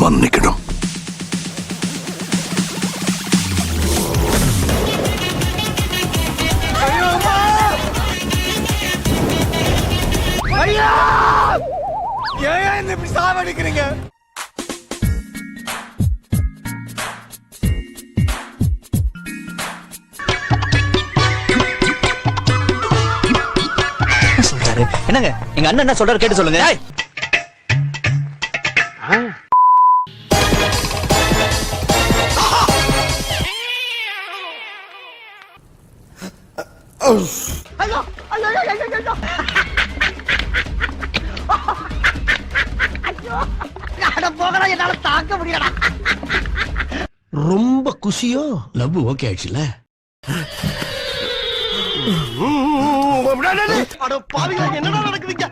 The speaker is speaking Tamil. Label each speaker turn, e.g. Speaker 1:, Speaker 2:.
Speaker 1: மன்னிக்கணும்.
Speaker 2: ஏன் என்ன இப்படி சாவடிக்கிறீங்க?
Speaker 3: சொல்றாரு என்னங்க, எங்க அண்ணன் என்ன சொல்றாரு கேட்டு சொல்லுங்க.
Speaker 2: என்னால தாக்க முடியலடா.
Speaker 1: ரொம்ப குஷியோ? லவ் ஓகே ஆயிடுச்சுல?
Speaker 2: அட பாவிகளா, என்னடா நடக்குதுங்க?